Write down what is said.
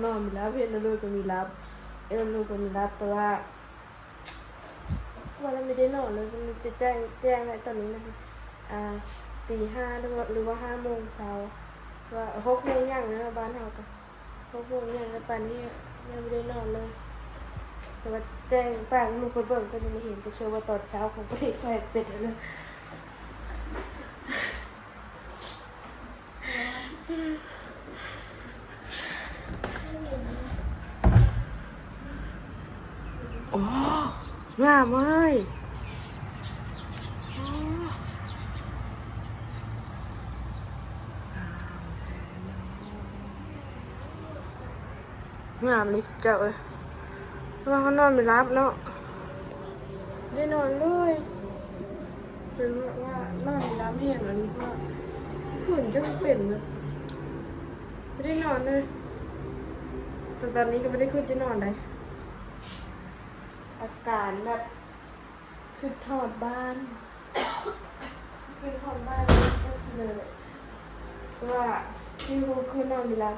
นอนมีรับเพื่อนลูกก็มีรับลูกก็มีรับแต่ว่าเราไม่ได้นอนเลยมันจะแจ้งในตอนนี้นะตี 5หรือว่า5 โมงเช้าว่า6 โมงอย่างนะบ้านเฮาก็6 โมงอย่างแล้วป่านนี้ยังไม่ได้นอนเลยแต่ว่าแจ้งป้าลูกคนเบิ่งก็จะไม่เห็นจะเชื่อว่าตอนเช้าของประเทศไทยเป็นเลยโอ้งามเลยงามนี่เจ้าว่าเขานอนไม่รับเนาะได้นอนเลยเป็นว่านอนไม่รับแห้งอันนี้เพราะขืนจะเป็นนะไม่ได้นอนเลยแต่ตอนนี้ก็ไม่ได้ขึ้นจะนอนเลยอาการแบบคือถอดบ้านก็คือเลยว่าที่คือนอนไม่รับ